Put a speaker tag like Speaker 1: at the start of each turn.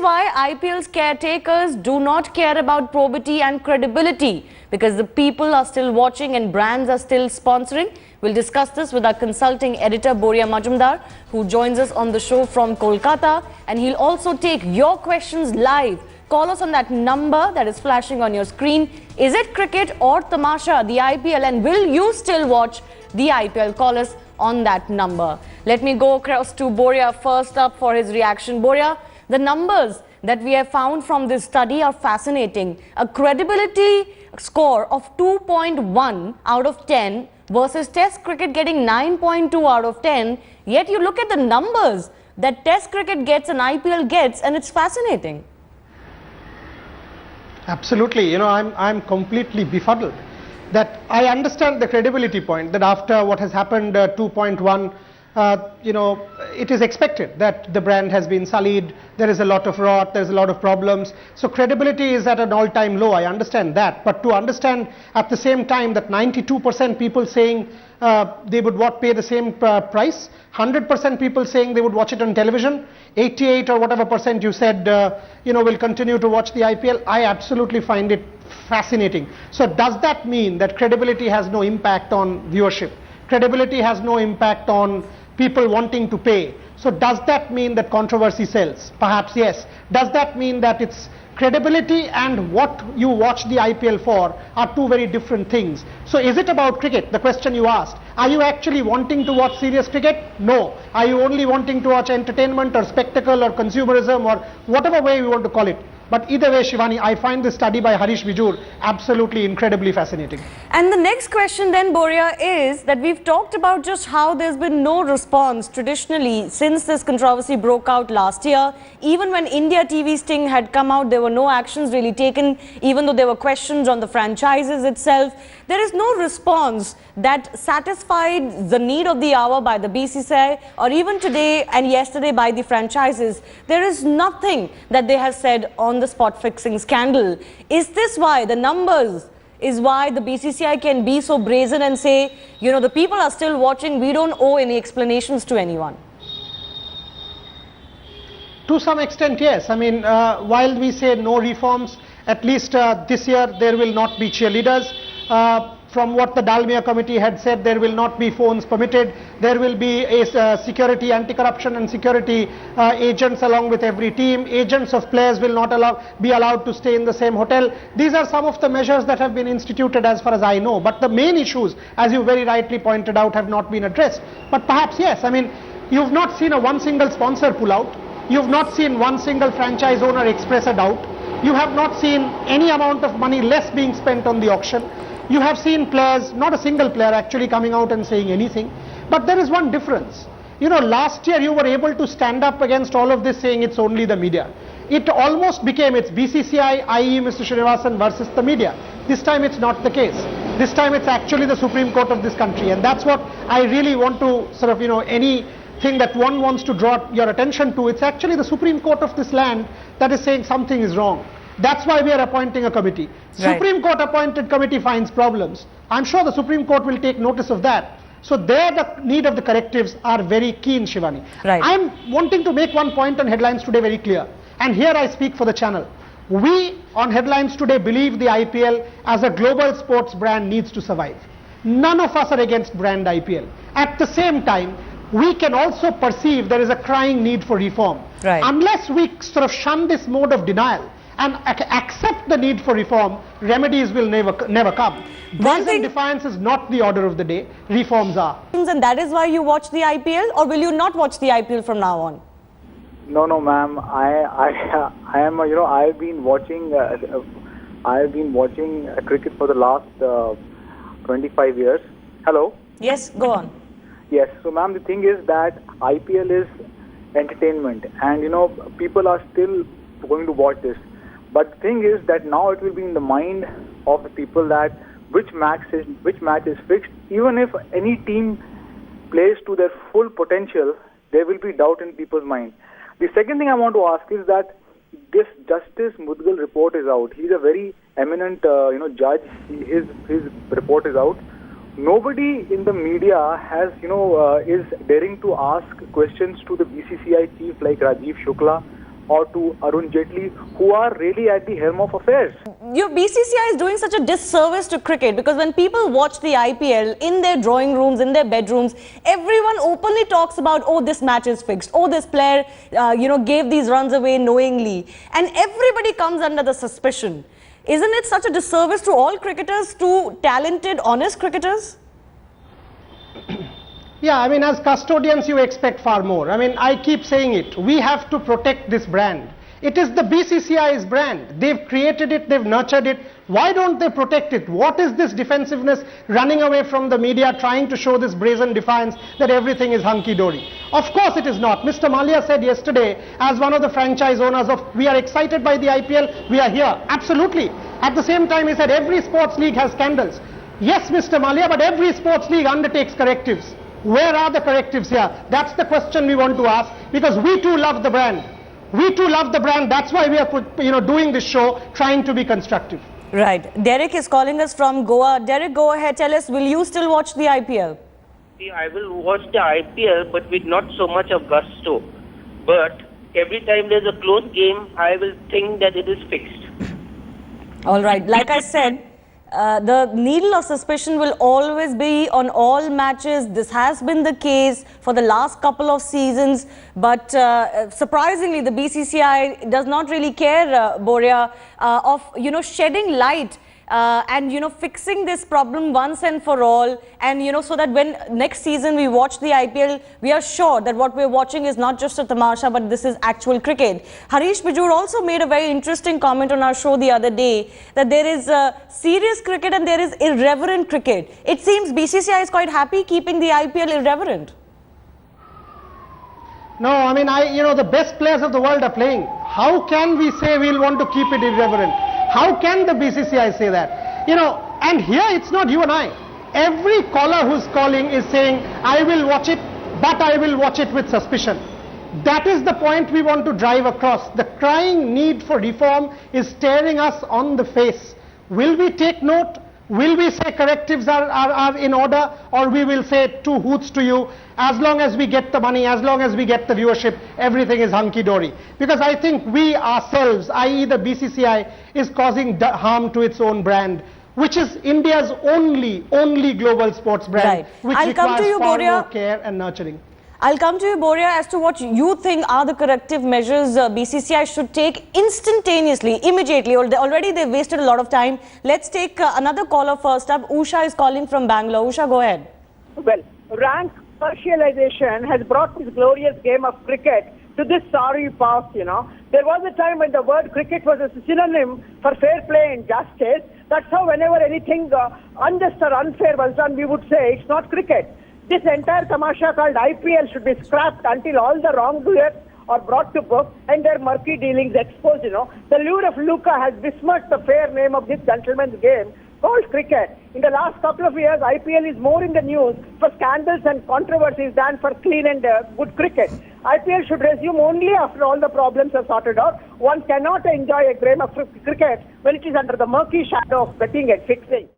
Speaker 1: why IPL's caretakers do not care about probity and credibility? Because the people are still watching and brands are still sponsoring. We'll discuss this with our consulting editor, Boria Majumdar, who joins us on the show from Kolkata. And he'll also take your questions live. Call us on that number that is flashing on your screen. Is it cricket or tamasha, the IPL? And will you still watch the IPL? Call us on that number. Let me go across to Boria first up for his reaction. Boria, the numbers that we have found from this study are fascinating. A credibility score of 2.1 out of 10 versus Test cricket getting 9.2 out of 10. Yet you look at the numbers that Test cricket gets and IPL gets, and it's fascinating.
Speaker 2: Absolutely. I'm completely befuddled. That I understand the credibility point, that after what has happened 2.1, it is expected that the brand has been sullied, there is a lot of rot, there is a lot of problems. So credibility is at an all-time low, I understand that. But to understand at the same time that 92% people saying they would pay the same price, 100% people saying they would watch it on television, 88 or whatever percent you said, will continue to watch the IPL, I absolutely find it fascinating. So does that mean that credibility has no impact on viewership? Credibility has no impact on people wanting to pay. So does that mean that controversy sells? Perhaps yes. Does that mean that it's credibility and what you watch the IPL for are two very different things? So is it about cricket, the question you asked? Are you actually wanting to watch serious cricket? No. Are you only wanting to watch entertainment or spectacle or consumerism or whatever way you want to call it? But either way, Shivani, I find this study by Harish Vijur absolutely incredibly fascinating.
Speaker 1: And the next question then, Boria, is that we've talked about just how there's been no response traditionally since this controversy broke out last year. Even when India TV sting had come out, there were no actions really taken, even though there were questions on the franchises itself. There is no response that satisfied the need of the hour by the BCCI or even today and yesterday by the franchises. There is nothing that they have said on the spot fixing scandal. Is this why the numbers is why the BCCI can be so brazen and say, the people are still watching, we don't owe any explanations to anyone?
Speaker 2: To some extent, yes. I mean, while we say no reforms, at least this year there will not be cheerleaders. From what the Dalmia committee had said, there will not be phones permitted. There will be a security, anti-corruption and security agents along with every team. Agents of players will not be allowed to stay in the same hotel. These are some of the measures that have been instituted as far as I know. But the main issues, as you very rightly pointed out, have not been addressed. But perhaps yes, I mean, you've not seen one single sponsor pull out. You've not seen one single franchise owner express a doubt. You have not seen any amount of money less being spent on the auction. You have seen players, not a single player actually coming out and saying anything. But there is one difference. Last year you were able to stand up against all of this saying it's only the media. It almost became it's BCCI, i.e. Mr. Srinivasan versus the media. This time it's not the case. This time it's actually the Supreme Court of this country. And that's what I really want to sort of, anything that one wants to draw your attention to, it's actually the Supreme Court of this land that is saying something is wrong. That's why we are appointing a committee. Right. Supreme Court appointed committee finds problems. I'm sure the Supreme Court will take notice of that. So there the need of the correctives are very keen, Shivani.
Speaker 1: Right.
Speaker 2: I'm wanting to make one point on Headlines Today very clear. And here I speak for the channel. We on Headlines Today believe the IPL as a global sports brand needs to survive. None of us are against brand IPL. At the same time, we can also perceive there is a crying need for reform.
Speaker 1: Right.
Speaker 2: Unless we sort of shun this mode of denial and accept the need for reform, remedies will never come. Brazen defiance is not the order of the day, reforms are.
Speaker 1: And that is why you watch the IPL, or will you not watch the IPL from now on?
Speaker 3: No, ma'am. I am. I've been watching cricket for the last 25 years. Hello.
Speaker 1: Yes, go on.
Speaker 3: Yes. So, ma'am, the thing is that IPL is entertainment, and people are still going to watch this. But the thing is that now it will be in the mind of the people that which match is fixed. Even if any team plays to their full potential, there will be doubt in people's mind. The second thing I want to ask is that this Justice Mudgal report is out. He's a very eminent, judge. His report is out. Nobody in the media has, is daring to ask questions to the BCCI chief like Rajiv Shukla or to Arun Jaitley, who are really at the helm of affairs.
Speaker 1: Your BCCI is doing such a disservice to cricket, because when people watch the IPL in their drawing rooms, in their bedrooms, everyone openly talks about, oh, this match is fixed, oh, this player, gave these runs away knowingly, and everybody comes under the suspicion. Isn't it such a disservice to all cricketers, to talented, honest cricketers?
Speaker 2: Yeah, I mean, as custodians, you expect far more. I mean, I keep saying it. We have to protect this brand. It is the BCCI's brand. They've created it, they've nurtured it. Why don't they protect it? What is this defensiveness, running away from the media, trying to show this brazen defiance that everything is hunky-dory? Of course it is not. Mr. Malia said yesterday, as one of the franchise owners of, we are excited by the IPL, we are here. Absolutely. At the same time, he said every sports league has scandals. Yes, Mr. Malia, but every sports league undertakes correctives. Where are the correctives here? That's the question we want to ask, because we too love the brand. We too love the brand. That's why we are doing this show, trying to be constructive.
Speaker 1: Right. Derek is calling us from Goa. Derek, go ahead. Tell us, will you still watch the IPL?
Speaker 4: See, I will watch the IPL, but with not so much of gusto. But every time there's a close game, I will think that it is fixed.
Speaker 1: All right. Like I said, the needle of suspicion will always be on all matches. This has been the case for the last couple of seasons, but surprisingly the BCCI does not really care, Boria, of shedding light and fixing this problem once and for all, and so that when next season we watch the IPL, we are sure that what we're watching is not just a tamasha, but this is actual cricket. Harish Bijur also made a very interesting comment on our show the other day, that there is serious cricket and there is irreverent cricket. It seems BCCI is quite happy keeping the IPL irreverent.
Speaker 2: No, I mean, the best players of the world are playing. How can we say we'll want to keep it irreverent? How can the BCCI say that? And here it's not you and I. Every caller who's calling is saying, I will watch it, but I will watch it with suspicion. That is the point we want to drive across. The crying need for reform is staring us on the face. Will we take note? Will we say correctives are in order, or we will say two hoots to you, as long as we get the money, as long as we get the viewership, everything is hunky-dory? Because I think we ourselves, i.e. the BCCI, is causing harm to its own brand, which is India's only global sports brand, which requires far more care and nurturing.
Speaker 1: I'll come to you, Boria, as to what you think are the corrective measures BCCI should take instantaneously, immediately. Already they've wasted a lot of time. Let's take another caller first up. Usha is calling from Bangalore. Usha, go ahead.
Speaker 5: Well, rank commercialization has brought this glorious game of cricket to this sorry pass, There was a time when the word cricket was a synonym for fair play and justice. That's how whenever anything unjust or unfair was done, we would say it's not cricket. This entire tamasha called IPL should be scrapped until all the wrongdoers are brought to book and their murky dealings exposed, The lure of lucre has besmirched the fair name of this gentleman's game called cricket. In the last couple of years, IPL is more in the news for scandals and controversies than for clean and good cricket. IPL should resume only after all the problems are sorted out. One cannot enjoy a game of cricket when it is under the murky shadow of betting and fixing.